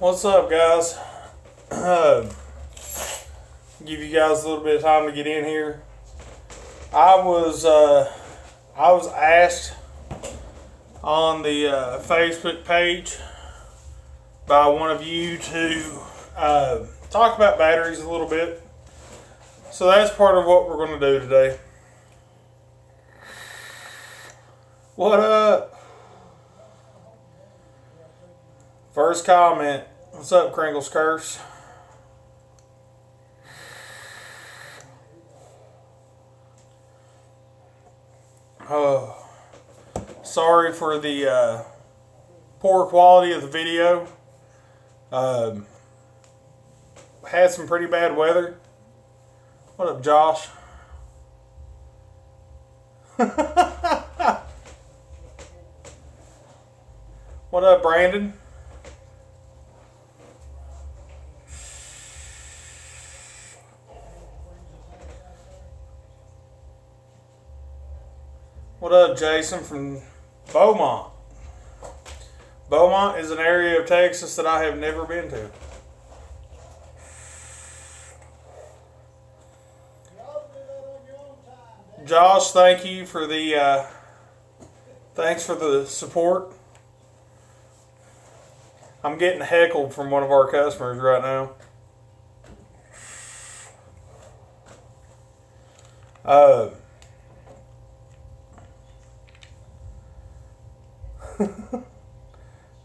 What's up, guys? Give you guys a little bit of time to get in here. I was asked on the Facebook page by one of you to talk about batteries a little bit. So that's part of what we're going to do today. What up? First comment. What's up, Kringle's Curse? Oh, sorry for the poor quality of the video. Had some pretty bad weather. What up, Josh? What up, Brandon? What up, Jason from Beaumont? Beaumont is an area of Texas that I have never been to. Josh, thank you for the thanks for the support. I'm getting heckled from one of our customers right now.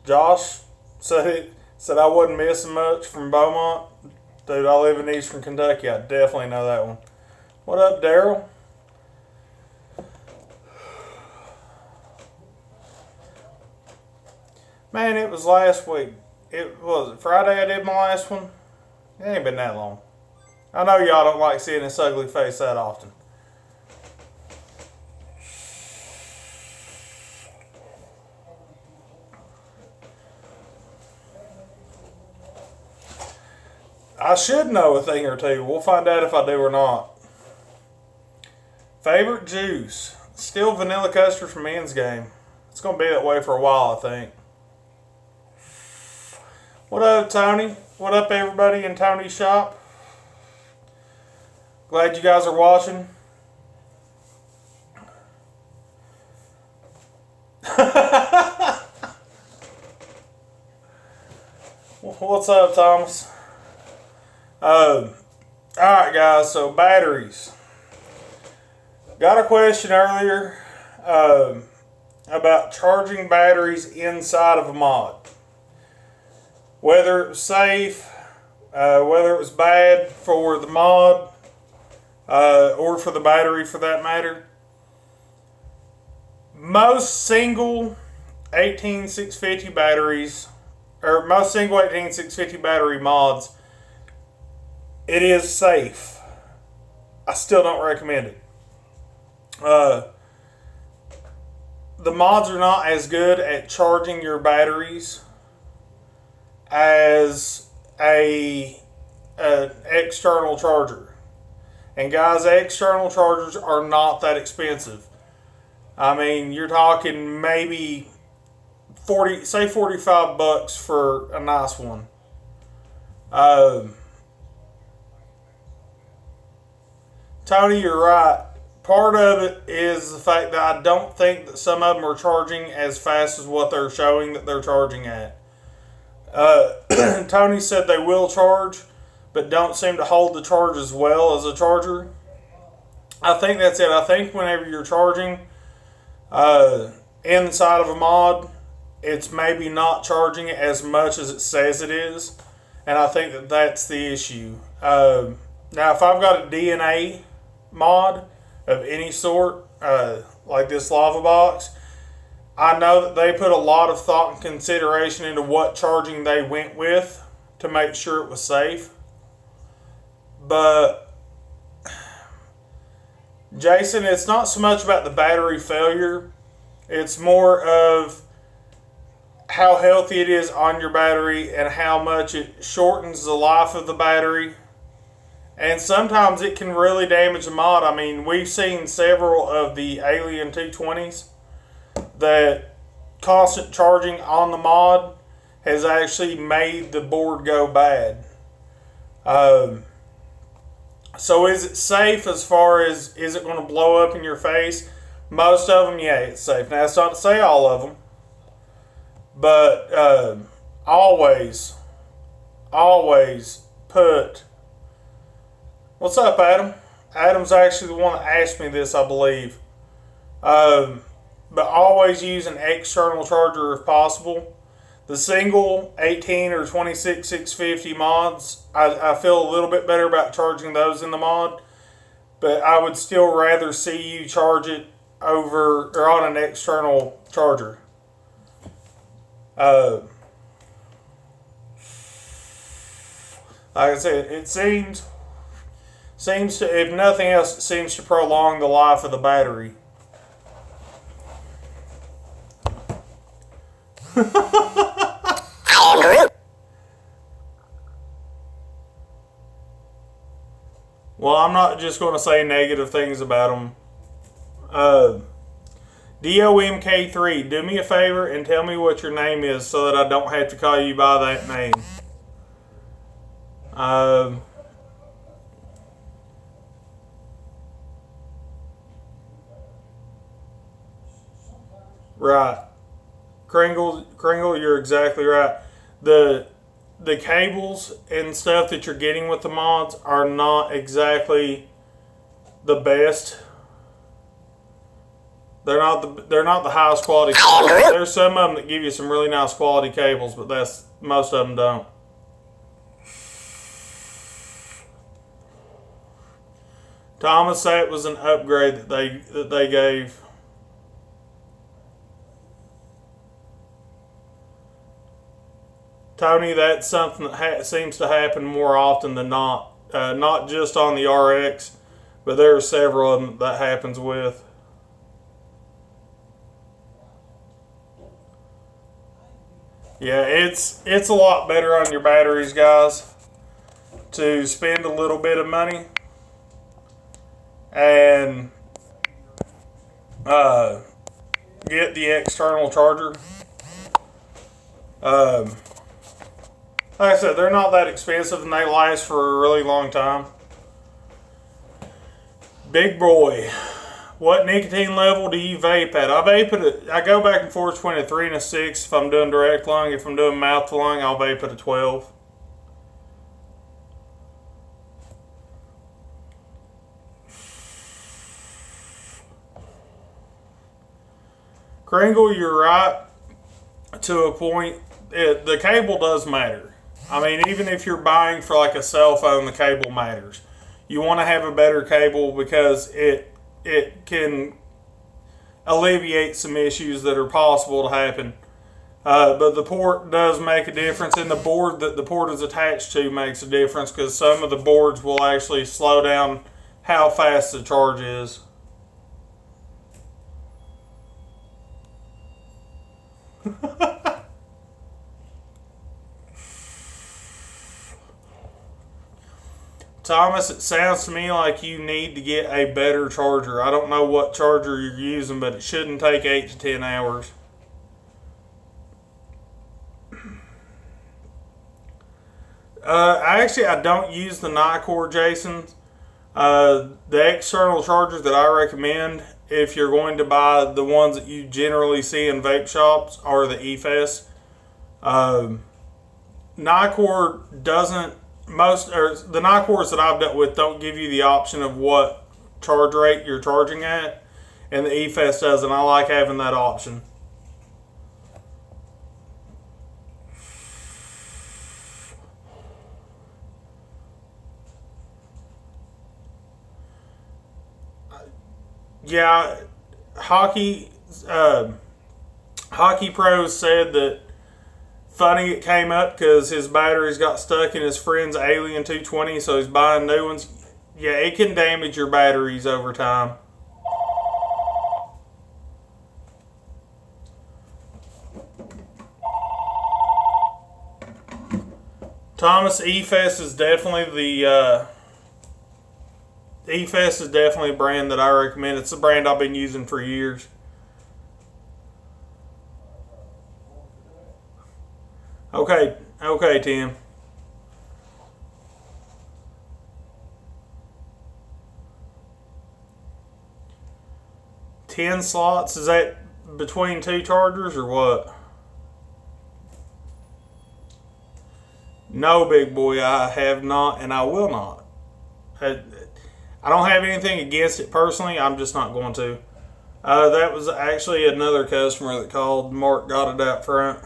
Josh said I wasn't missing much from Beaumont. Dude, I live in Eastern Kentucky. I definitely know that one. What up, Daryl? Man, it was last week. It was Friday I did my last one. It ain't been that long. I know y'all don't like seeing this ugly face that often. I should know a thing or two. We'll find out if I do or not. Favorite juice? Still vanilla custard from Men's Game. It's going to be that way for a while, I think. What up, Tony? What up, everybody in Tony's shop? Glad you guys are watching. What's up, Thomas? Alright, guys, so batteries. Got a question earlier about charging batteries inside of a mod. Whether it was safe, whether it was bad for the mod, or for the battery for that matter. Most single 18650 batteries, or most single 18650 battery mods, it is safe. I still don't recommend it. The mods are not as good at charging your batteries as an external charger. And guys, external chargers are not that expensive. I mean, you're talking maybe $45 for a nice one. Tony, you're right. Part of it is the fact that I don't think that some of them are charging as fast as what they're showing that they're charging at. Tony said they will charge, but don't seem to hold the charge as well as a charger. I think that's it. I think whenever you're charging inside of a mod, it's maybe not charging it as much as it says it is. And I think that that's the issue. Now, if I've got a DNA mod of any sort, like this lava box, I know that they put a lot of thought and consideration into what charging they went with to make sure it was safe. But Jason, it's not so much about the battery failure. It's more of how healthy it is on your battery and how much it shortens the life of the battery. And sometimes it can really damage the mod. I mean, we've seen several of the Alien 220s that constant charging on the mod has actually made the board go bad. Um, so is it safe as far as is it going to blow up in your face? Most of them, yeah, it's safe. Now, that's not to say all of them, but always, always put. What's up, Adam? Adam's actually the one that asked me this, I believe. But always use an external charger if possible. The single 18 or 26 650 mods, I feel a little bit better about charging those in the mod, but I would still rather see you charge it over or on an external charger. Like I said, it seems to, if nothing else, it seems to prolong the life of the battery. Well, I'm not just going to say negative things about them. DOMK3, do me a favor and tell me what your name is so that I don't have to call you by that name. Right. Kringle, you're exactly right. The cables and stuff that you're getting with the mods are not exactly the best. They're not the highest quality cables. There's some of them that give you some really nice quality cables, but most of them don't. Thomas, that was an upgrade that they gave. Tony, that's something that seems to happen more often than not. Not just on the RX, but there are several of them that happens with. Yeah, it's a lot better on your batteries, guys, to spend a little bit of money and get the external charger. Like I said, they're not that expensive and they last for a really long time. Big boy, what nicotine level do you vape at? I go back and forth between a 3 and a 6 if I'm doing direct lung. If I'm doing mouth to lung, I'll vape at a 12. Kringle, you're right to a point. The cable does matter. I mean, even if you're buying for like a cell phone, the cable matters. You want to have a better cable because it can alleviate some issues that are possible to happen. But the port does make a difference, and the board that the port is attached to makes a difference because some of the boards will actually slow down how fast the charge is. Thomas, it sounds to me like you need to get a better charger. I don't know what charger you're using, but it shouldn't take 8 to 10 hours. I don't use the Nycor, Jason. The external chargers that I recommend, if you're going to buy the ones that you generally see in vape shops, are the EFES. Nycor doesn't. The Nycors that I've dealt with don't give you the option of what charge rate you're charging at, and the EFES does, and I like having that option. Yeah, Hockey Pros said that funny it came up because his batteries got stuck in his friend's Alien 220, so he's buying new ones. Yeah, it can damage your batteries over time. Thomas, EFES is definitely EFES is definitely a brand that I recommend. It's a brand I've been using for years. Okay, okay, Tim. 10 slots, is that between two chargers or what? No, big boy, I have not, and I will not. I don't have anything against it personally. I'm just not going to. That was actually another customer that called. Mark got it out front.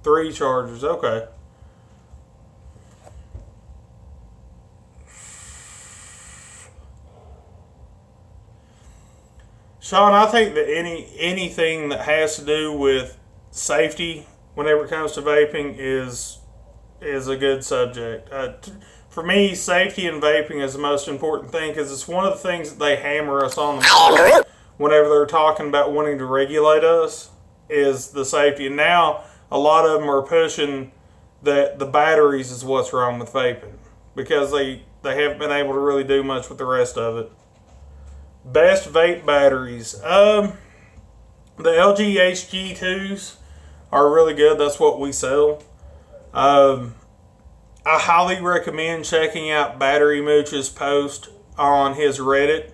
3 chargers. Okay. Sean, I think that anything that has to do with safety whenever it comes to vaping is a good subject. For me, safety in vaping is the most important thing because it's one of the things that they hammer us on the whenever they're talking about wanting to regulate us is the safety. And now a lot of them are pushing that the batteries is what's wrong with vaping because they haven't been able to really do much with the rest of it. Best vape batteries. The LG HG2s are really good. That's what we sell. I highly recommend checking out Battery Mooch's post on his Reddit.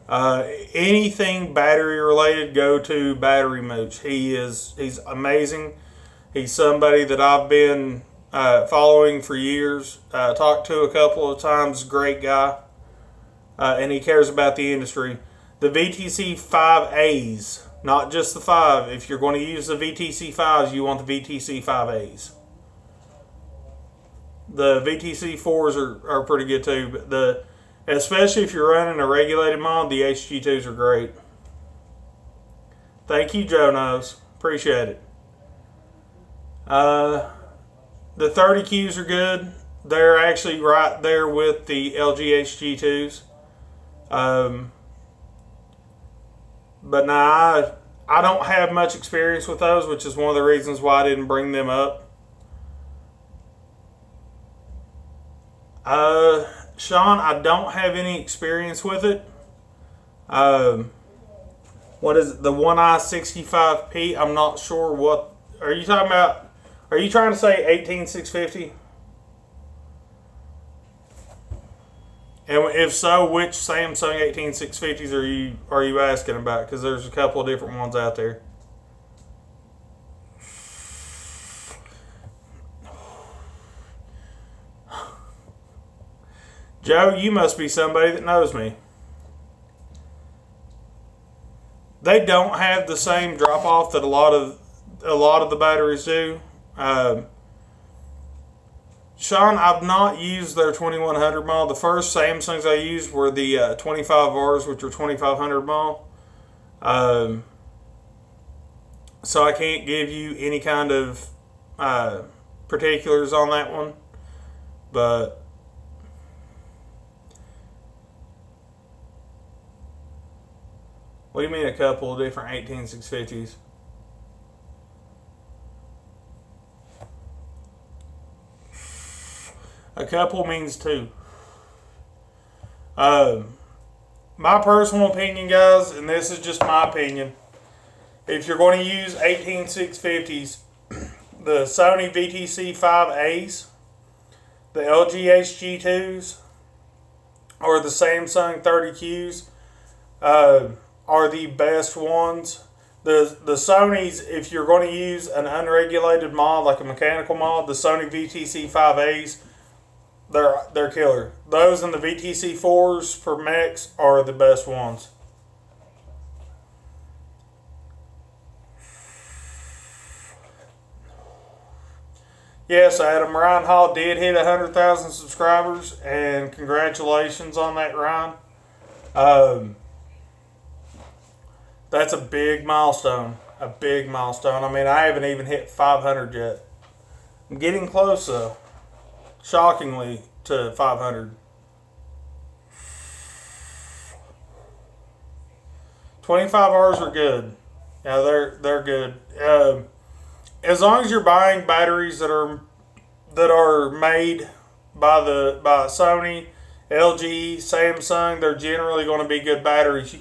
Anything battery related, go to Battery Mooch. He's amazing. He's somebody that I've been following for years. Talked to a couple of times. Great guy, and he cares about the industry. The VTC 5As, not just the 5. If you're going to use the VTC 5s, you want the VTC 5As. The VTC 4s are pretty good too, but especially if you're running a regulated mod, the HG2s are great. Thank you, Joe Knows. Appreciate it. The 30Qs are good. They're actually right there with the LG HG2s. But now I don't have much experience with those, which is one of the reasons why I didn't bring them up. Sean, I don't have any experience with it. What is it? The One Eye 65P? I'm not sure what. Are you talking about? Are you trying to say 18650? And if so, which Samsung 18650s are you asking about? Because there's a couple of different ones out there. Joe, you must be somebody that knows me. They don't have the same drop off that a lot of the batteries do. Sean, I've not used their 2100 mAh. The first Samsungs I used were the 25Rs, which are 2500 mAh. So I can't give you any kind of particulars on that one, but. What do you mean a couple of different 18650s? A couple means 2. My personal opinion, guys, and this is just my opinion, if you're going to use 18650s, the Sony VTC 5As, the LG HG2s, or the Samsung 30Qs, are the best ones. The Sonys, if you're going to use an unregulated mod like a mechanical mod, the Sony VTC 5As, they're killer. Those and the VTC 4s for mechs are the best ones. Yes, Adam, Ryan Hall did hit 100,000 subscribers, and congratulations on that, Ryan. That's a big milestone. A big milestone. I mean, I haven't even hit 500 yet. I'm getting close, though. Shockingly, to 500. 25Rs are good. Yeah, they're good. As long as you're buying batteries that are made by Sony, LG, Samsung, they're generally going to be good batteries.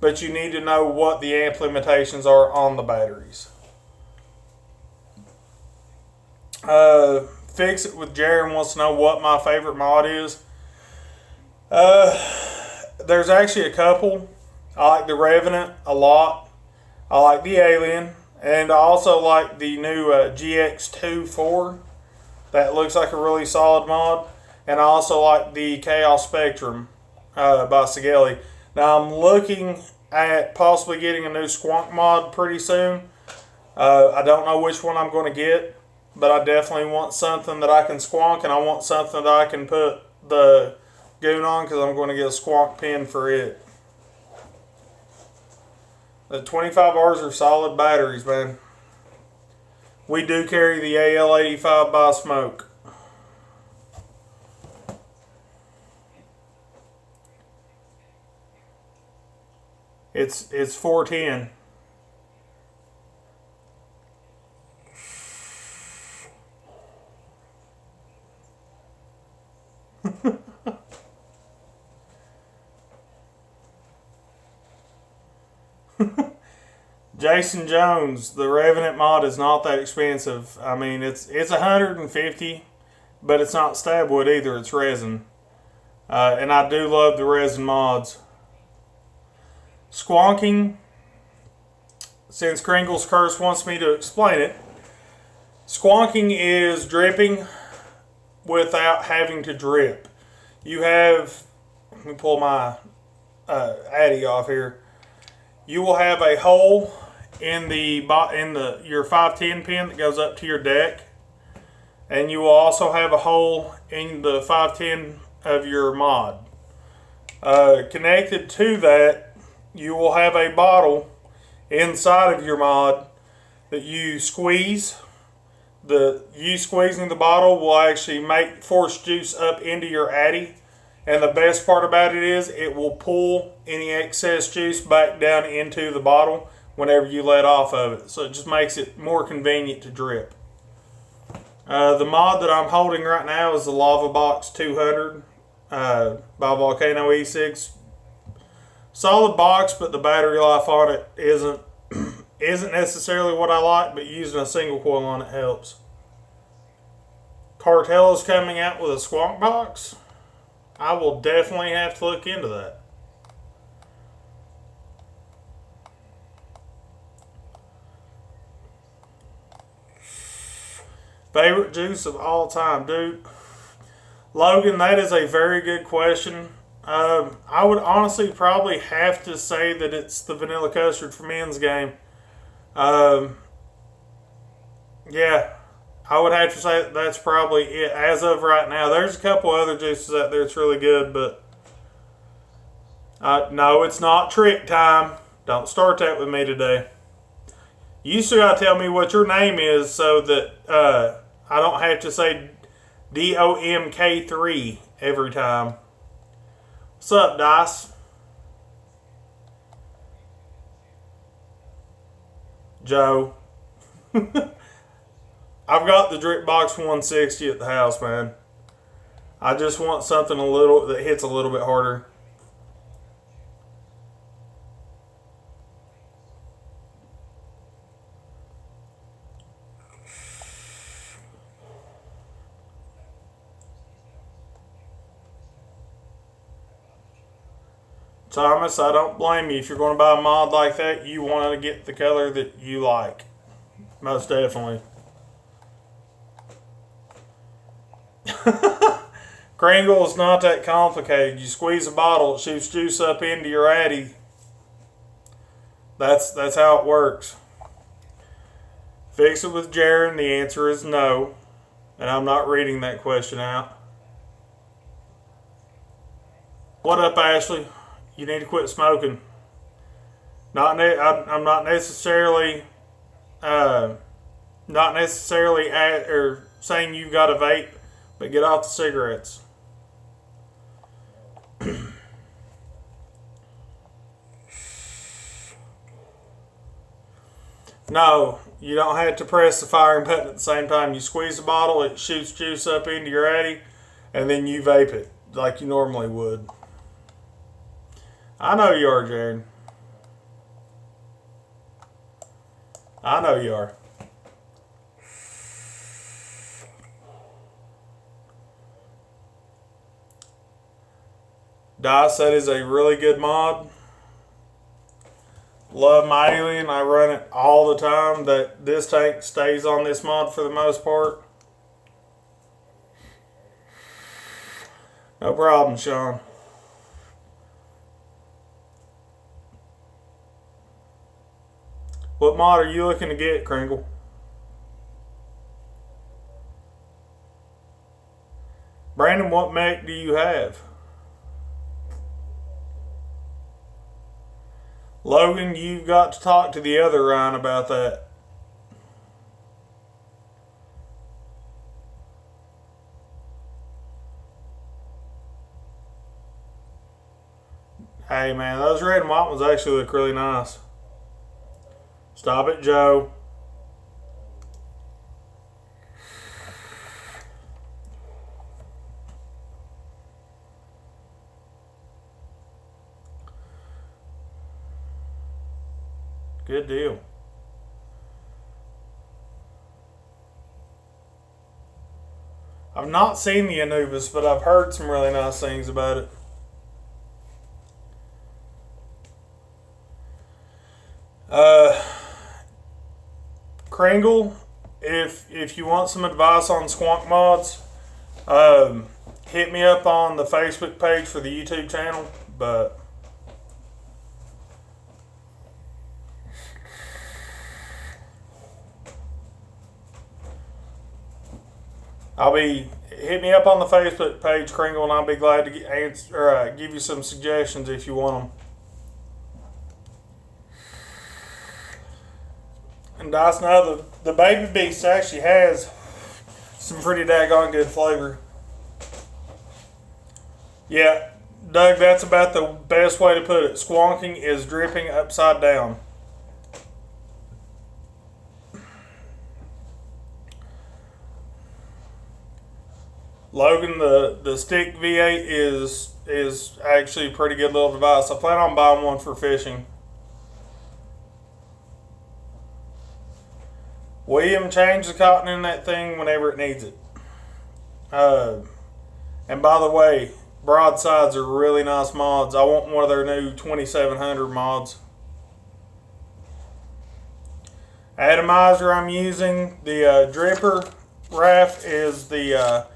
But you need to know what the amp limitations are on the batteries. Fix It with Jaron wants to know what my favorite mod is. There's actually a couple. I like the Revenant a lot. I like the Alien. And I also like the new GX24. That looks like a really solid mod. And I also like the Chaos Spectrum by Sigelli. Now I'm looking at possibly getting a new Squonk mod pretty soon. I don't know which one I'm going to get, but I definitely want something that I can squonk, and I want something that I can put the goon on because I'm going to get a squonk pin for it. The 25Rs are solid batteries, man. We do carry the AL85 by Smoke. It's 410. Jason Jones, the Revenant mod is not that expensive. I mean, it's 150, but it's not stab wood either. It's resin, and I do love the resin mods. Squonking, since Kringle's Curse wants me to explain it, squonking is dripping without having to drip. You have, let me pull my Addy off here. You will have a hole in your 510 pin that goes up to your deck, and you will also have a hole in the 510 of your mod. Connected to that, you will have a bottle inside of your mod that you squeeze. You squeezing the bottle will actually make force juice up into your Addy. And the best part about it is it will pull any excess juice back down into the bottle whenever you let off of it. So it just makes it more convenient to drip. The mod that I'm holding right now is the Lava Box 200 by Volcano E6. Solid box, but the battery life on it isn't necessarily what I like, but using a single coil on it helps. Cartel is coming out with a Squonk box. I will definitely have to look into that. Favorite juice of all time, dude? Logan, that is a very good question. I would honestly probably have to say that it's the vanilla custard for men's game. Yeah, I would have to say that's probably it as of right now. There's a couple other juices out there that's really good, but no, it's not trick time. Don't start that with me today. You still gotta tell me what your name is so that I don't have to say DOMK3 every time. What's up, Dice? Joe. I've got the Drip Box 160 at the house, man. I just want something that hits a little bit harder. Thomas, I don't blame you. If you're going to buy a mod like that, you want to get the color that you like. Most definitely. Kringle is not that complicated. You squeeze a bottle, it shoots juice up into your Addy. That's how it works. Fix It with Jaron, the answer is no. And I'm not reading that question out. What up, Ashley? You need to quit smoking. I'm not necessarily saying you've got a vape, but get off the cigarettes. No, you don't have to press the firing button at the same time. You squeeze the bottle, it shoots juice up into your Addy, and then you vape it like you normally would. I know you are, Jaron. I know you are. Dice, that is a really good mod. Love my Alien. I run it all the time. This tank stays on this mod for the most part. No problem, Sean. What mod are you looking to get, Kringle? Brandon, what mech do you have? Logan, you've got to talk to the other Ryan about that. Hey man, those red and white ones actually look really nice. Stop it, Joe. Good deal. I've not seen the Anubis, but I've heard some really nice things about it. Kringle, if you want some advice on Squonk mods, hit me up on the Facebook page for the YouTube channel. But hit me up on the Facebook page, Kringle, and I'll be glad to give you some suggestions if you want them. And Dice, now the Baby Beast actually has some pretty daggone good flavor. Yeah, Doug, that's about the best way to put it. Squonking is dripping upside down. Logan, the stick V8 is actually a pretty good little device. I plan on buying one for fishing. William, change the cotton in that thing whenever it needs it. And by the way, broadsides are really nice mods. I want one of their new 2700 mods. Atomizer I'm using, the dripper raft is the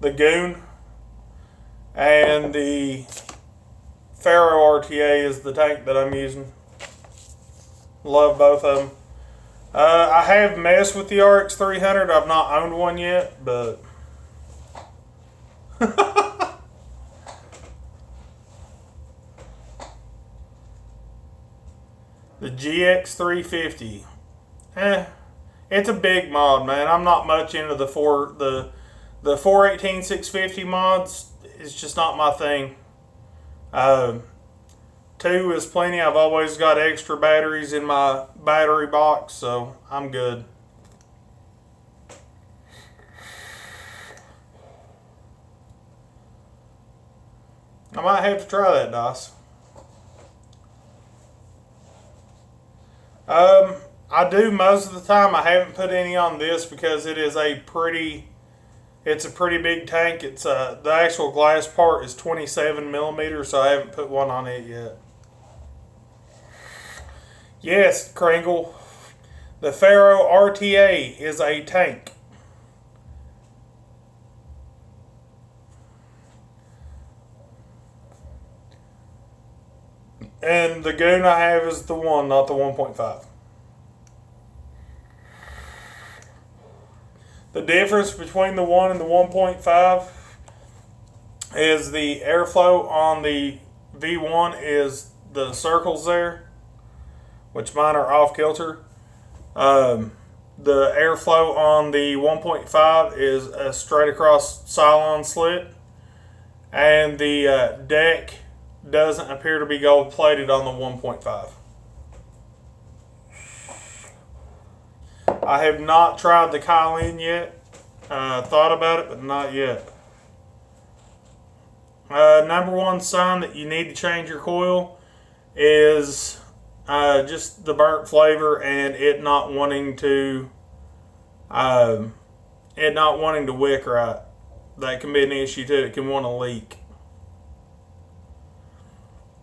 Goon, and the Pharaoh RTA is the tank that I'm using. Love both of them. I have messed with the RX 300. I've not owned one yet, but the GX 350. It's a big mod, man. I'm not much into the 418 650 mods. It's just not my thing. 2 is plenty. I've always got extra batteries in my battery box, so I'm good. I might have to try that, Dice. I do most of the time. I haven't put any on this because it's a pretty big tank. It's the actual glass part is 27 millimeters, so I haven't put one on it yet. Yes, Kringle, the Pharaoh RTA is a tank. And the Goon I have is the 1, not the 1.5. The difference between the 1 and the 1.5 is the airflow on the V1 is the circles there, which mine are off kilter. The airflow on the 1.5 is a straight across Cylon slit, and the deck doesn't appear to be gold plated on the 1.5. I have not tried the Kylin yet. Thought about it, but not yet. Number one sign that you need to change your coil is just the burnt flavor and it not wanting to wick right. That can be an issue too. It can want to leak.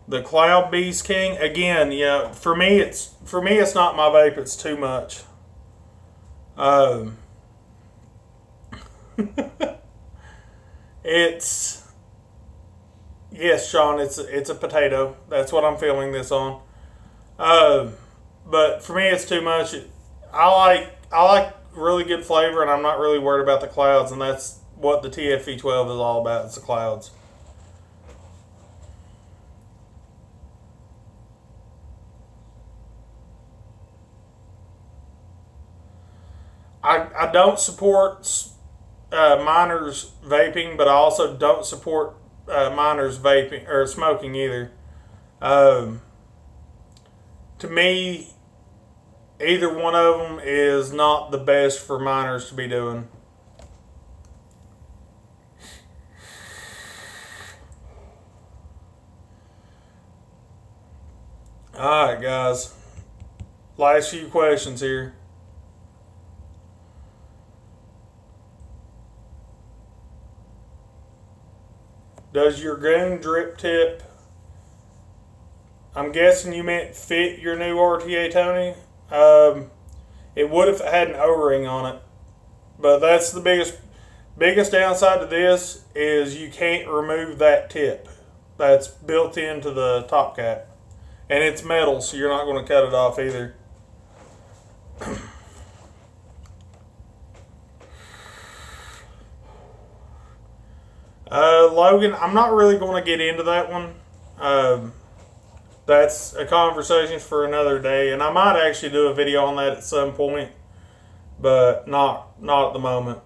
The Cloud Beast King, again, yeah, for me it's not my vape, it's too much. It's yes, Sean, it's a potato. That's what I'm feeling this on. But for me it's too much. I like really good flavor, and I'm not really worried about the clouds, and that's what the TFV12 is all about. It's the clouds. I don't support minors vaping, but I also don't support minors vaping or smoking either. Um, to me, either one of them is not the best for minors to be doing. All right, guys. Last few questions here. Does your Goon drip tip? I'm guessing you meant fit your new RTA, Tony. It would if it had an O-ring on it, but that's the biggest downside to this is you can't remove that tip. That's built into the top cap, and it's metal, so you're not going to cut it off either. Logan, I'm not really going to get into that one. That's a conversation for another day, and I might actually do a video on that at some point, but not at the moment.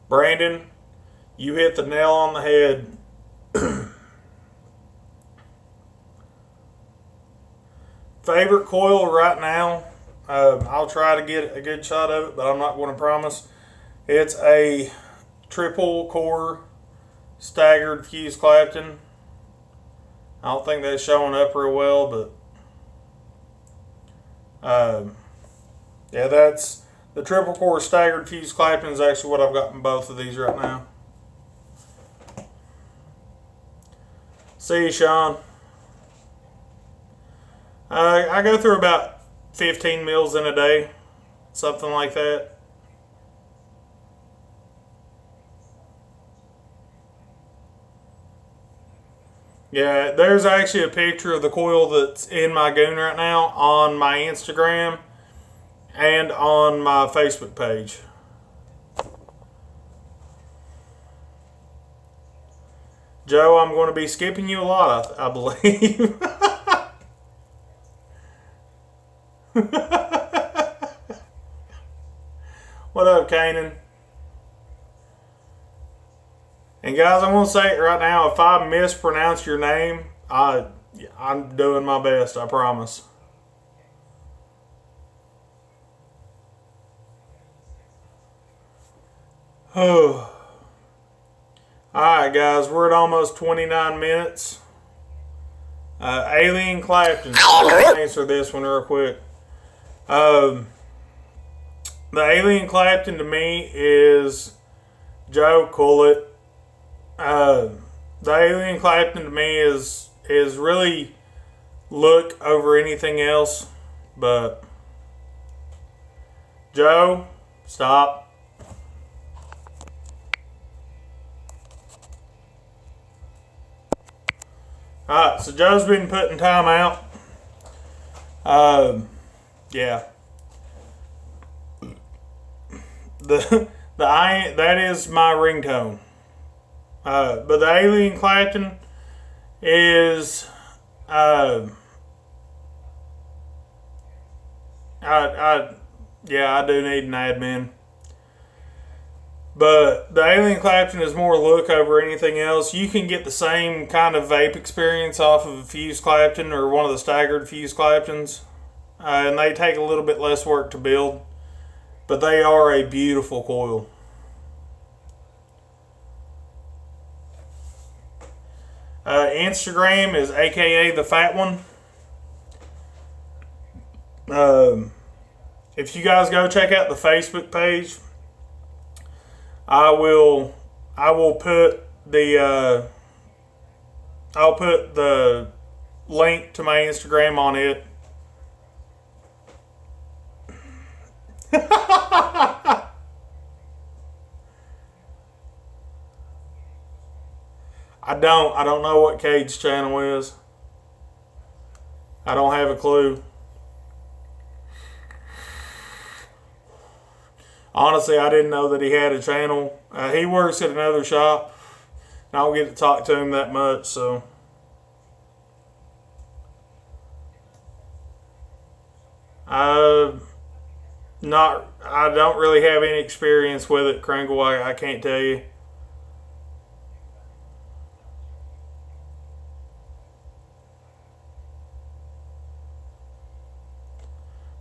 Brandon, you hit the nail on the head. Favorite coil right now? I'll try to get a good shot of it, but I'm not going to promise. It's a triple core staggered fuse Clapton. I don't think that's showing up real well, but yeah, that's the triple core staggered fuse Clapton is actually what I've got in both of these right now. See you, Sean. I go through about 15 mils in a day, something like that. Yeah, there's actually a picture of the coil that's in my Goon right now on my Instagram and on my Facebook page. Joe, I'm going to be skipping you a lot, I believe. What up, Kanan? And guys, I'm going to say it right now. If I mispronounce your name, I'm doing my best, I promise. Oh. Alright, guys, we're at almost 29 minutes. Alien Clapton. Let's answer this one real quick. The Alien Clapton to me is Joe, cool it. The Alien Clapton to me is really look over anything else, but Joe, stop. Alright, so Joe's been putting time out. Yeah. That is my ringtone. But the Alien Clapton is I do need an admin. But the Alien Clapton is more look over anything else. You can get the same kind of vape experience off of a fuse Clapton or one of the staggered fuse Claptons. And they take a little bit less work to build. But they are a beautiful coil. Instagram is AKA the Fat One. if you guys go check out the Facebook page, I will put the I'll put the link to my Instagram on it. I don't know what Cade's channel is. I don't have a clue. Honestly, I didn't know that he had a channel. He works at another shop. I don't get to talk to him that much, so. I don't really have any experience with it, Kringle. I can't tell you.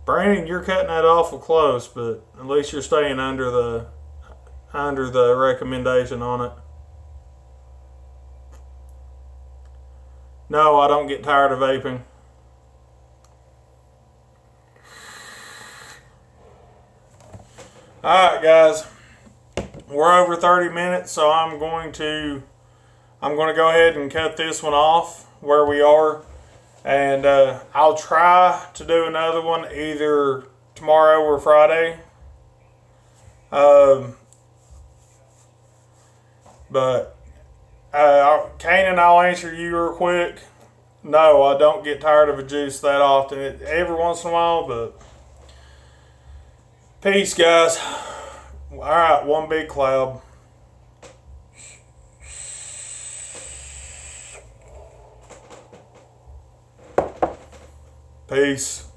Brandon, you're cutting that awful close, but at least you're staying under the recommendation on it. No, I don't get tired of vaping. Alright guys, we're over 30 minutes, so I'm going to go ahead and cut this one off where we are, and I'll try to do another one either tomorrow or Friday. But Kanan, I'll answer you real quick. No, I don't get tired of a juice that often. Every once in a while, but peace, guys. All right, one big cloud. Peace.